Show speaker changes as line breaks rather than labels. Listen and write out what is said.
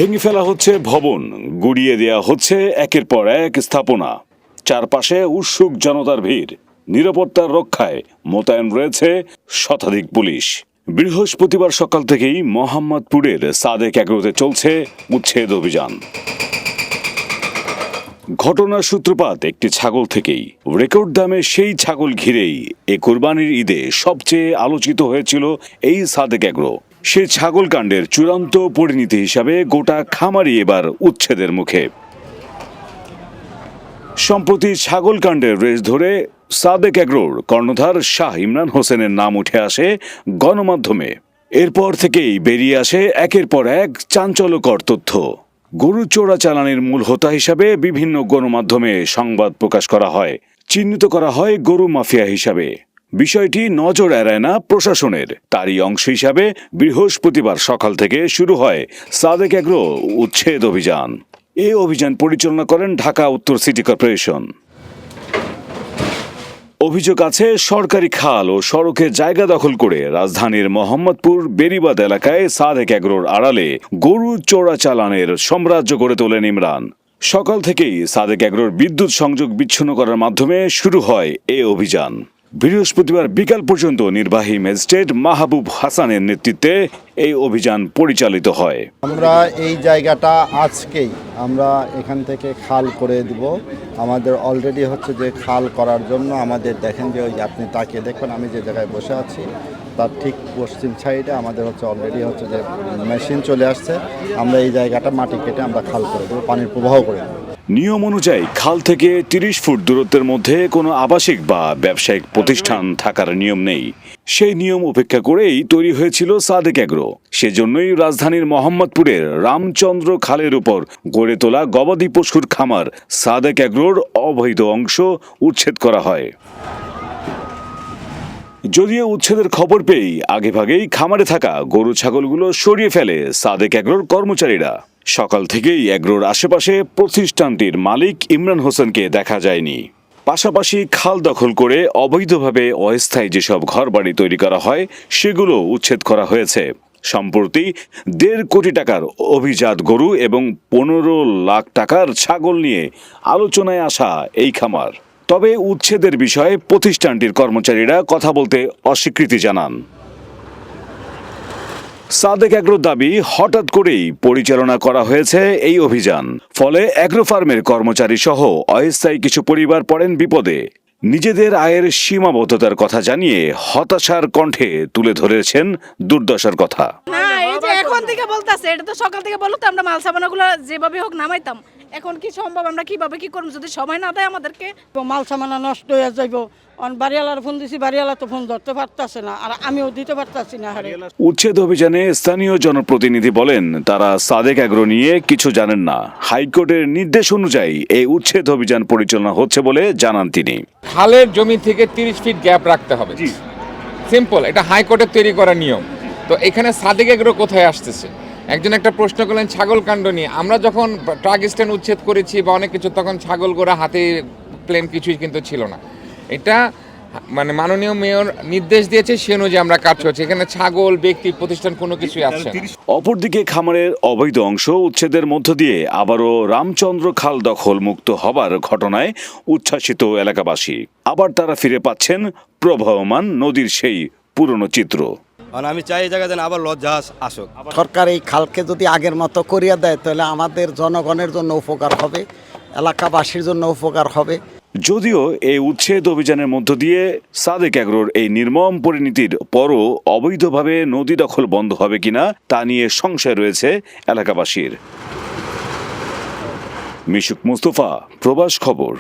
ভেঙে ফেলা হচ্ছে ভবন, গুড়িয়ে দেয়া হচ্ছে একের পর এক স্থাপনা। চারপাশে উৎসুক জনতার ভিড়। নিরাপত্তার রক্ষায় মোতায়েন রয়েছে শতাধিক পুলিশ। বৃহস্পতিবার সকাল থেকেই মোহাম্মদপুরের সাদেক এগ্রোতে চলছে উচ্ছেদ অভিযান। ঘটনার সূত্রপাত একটি ছাগল থেকেই। রেকর্ড দামে সেই ছাগল ঘিরেই এ কোরবানির ঈদে সবচেয়ে আলোচিত হয়েছিল এই সাদেক এগ্রো। সেই ছাগল কাণ্ডের চূড়ান্ত পরিণতি হিসাবে গোটা খামারি এবার উচ্ছেদের মুখে। সম্প্রতি ছাগল কাণ্ডের রেশ ধরে সাদেক এগ্রোর কর্ণধার শাহ ইমরান হোসেনের নাম উঠে আসে গণমাধ্যমে। এরপর থেকেই বেরিয়ে আসে একের পর এক চাঞ্চল্যকর তথ্য। গরু চোরাচালানের মূল হোতা হিসাবে বিভিন্ন গণমাধ্যমে সংবাদ প্রকাশ করা হয়, চিহ্নিত করা হয় গরু মাফিয়া হিসাবে। বিষয়টি নজর এড়ায় না প্রশাসনের। তারই অংশ হিসাবে বৃহস্পতিবার সকাল থেকে শুরু হয় সাদেক এগ্রো উচ্ছেদ অভিযান। এই অভিযান পরিচালনা করেন ঢাকা উত্তর সিটি কর্পোরেশন। অভিযোগ আছে, সরকারি খাল ও সড়কে জায়গা দখল করে রাজধানীর মোহাম্মদপুর বেরিবাদ এলাকায় সাদেক এগ্রোর আড়ালে গরু চোরাচালানের সাম্রাজ্য গড়ে তোলেন ইমরান। সকাল থেকেই সাদেক এগ্রোর বিদ্যুৎ সংযোগ বিচ্ছিন্ন করার মাধ্যমে শুরু হয় এই অভিযান। বৃহস্পতিবার বিকাল পর্যন্ত নির্বাহী ম্যাজিস্ট্রেট মাহবুব হাসানের নেতৃত্বে এই অভিযান পরিচালিত হয়।
আমরা এই জায়গাটা আজকেই আমরা এখান থেকে খাল করে দিব। আমাদের অলরেডি হচ্ছে যে খাল করার জন্য আমাদের দেখেন যে ওই আপনি তাকিয়ে দেখবেন আমি যে জায়গায় বসে আছি তার ঠিক পশ্চিম সাইডে আমাদের হচ্ছে অলরেডি হচ্ছে যে মেশিন চলে আসছে। আমরা এই জায়গাটা মাটি কেটে আমরা খাল করে দেবো, পানির প্রবাহ করে দেবো।
নিয়ম অনুযায়ী খাল থেকে 30 ফুট দূরত্বের মধ্যে কোনো আবাসিক বা ব্যবসায়িক প্রতিষ্ঠান থাকার নিয়ম নেই। সেই নিয়ম উপেক্ষা করেই তৈরি হয়েছিল সাদেক এগ্রো। সেজন্যই রাজধানীর মোহাম্মদপুরের রামচন্দ্র খালের উপর গড়ে তোলা গবাদি পশুর খামার সাদেক এগ্রোর অবৈধ অংশ উচ্ছেদ করা হয়। যদিও উচ্ছেদের খবর পেয়েই আগেভাগেই খামারে থাকা গরু ছাগলগুলো সরিয়ে ফেলে সাদেক এগ্রোর কর্মচারীরা। সকাল থেকেই এগ্রোর আশেপাশে প্রতিষ্ঠানটির মালিক ইমরান হোসেনকে দেখা যায়নি। পাশাপাশি খাল দখল করে অবৈধভাবে অস্থায়ী যেসব ঘরবাড়ি তৈরি করা হয় সেগুলো উচ্ছেদ করা হয়েছে। সম্প্রতি 1.5 কোটি টাকার অভিজাত গরু এবং 15 লাখ টাকার ছাগল নিয়ে আলোচনায় আসা এই খামার। তবে উচ্ছেদের বিষয়ে প্রতিষ্ঠানটির কর্মচারীরা কথা বলতে অস্বীকৃতি জানান। সাদেক এগ্রোর দাবি, হঠাৎ করেই পরিচালনা করা হয়েছে এই অভিযান। ফলে এগ্রো ফার্মের কর্মচারী সহ অস্থায়ী কিছু পরিবার পড়েন বিপদে। নিজেদের আয়ের সীমাবদ্ধতার কথা জানিয়ে হতাশার কণ্ঠে তুলে ধরেছেন দুর্দশার কথা।
না, এই যে এখন থেকে বলতাছে, এটা তো সকাল থেকে বলতো আমরা মাল সামানাগুলো যেভাবে হোক নামাইতাম। এখন কি সম্ভব, আমরা কিভাবে কি করব যদি সময় না দেয় আমাদেরকে?
মাল সামানা নষ্ট হয়ে যাইব। বাড়িওয়ালার ফোন দিছি, বাড়িওয়ালা তো ফোন ধরতে পারতেছে না, আর আমিও দিতে পারতাছি না।
উচ্ছেদ অভিযানে স্থানীয় জনপ্রতিনিধি বলেন, তারা সাদেক এগ্রো নিয়ে কিছু জানেন না। হাইকোর্টের নির্দেশ অনুযায়ী এই উচ্ছেদ অভিযান পরিচালনা হচ্ছে বলে জানান তিনি।
খালের জমি থেকে 30 ফিট গ্যাপ রাখতে হবে, সিম্পল। এটা হাইকোর্টের তৈরি করা নিয়ম। তো এখানে সাদেক এগ্রো কোথায় আসতেছে? একজন একটা প্রশ্ন করলেন ছাগল কাণ্ড নিয়ে। আমরা যখন ট্রাক স্ট্যান্ড উচ্ছেদ করেছি বা অনেক কিছু, তখন ছাগল গোড়া হাতে প্লেন কিছুই কিন্তু ছিল না। এটা মানে মাননীয় মেয়র নির্দেশ দিয়েছে, সে অনুযায়ী আমরা কাজ করছি। এখানে ছাগল, ব্যক্তি, প্রতিষ্ঠান কোনো কিছুই আসছে না।
অপরদিকে খামারের অবৈধ অংশ উচ্ছেদের মধ্য দিয়ে আবারও রামচন্দ্র খাল দখল মুক্ত হবার ঘটনায় উচ্ছ্বাসিত এলাকাবাসী। আবার তারা ফিরে পাচ্ছেন প্রবাহমান নদীর সেই পুরনো চিত্র।
আমি চাই এই জায়গায় যেন আবার লজ্জা আসুক।
সরকার এই খালকে যদি আগের মতো করিয়া দেয় তাহলে আমাদের জনগণের জন্য উপকার হবে, এলাকাবাসীর জন্য উপকার হবে।
যদিও এই উচ্ছেদ অভিযানের মধ্য দিয়ে সাদেক এগ্রোর এই নির্মম পরিণতির পরও অবৈধভাবে নদী দখল বন্ধ হবে কিনা তা নিয়ে সংশয় রয়েছে এলাকাবাসীর। মিশুক মুস্তফা, প্রবাস খবর।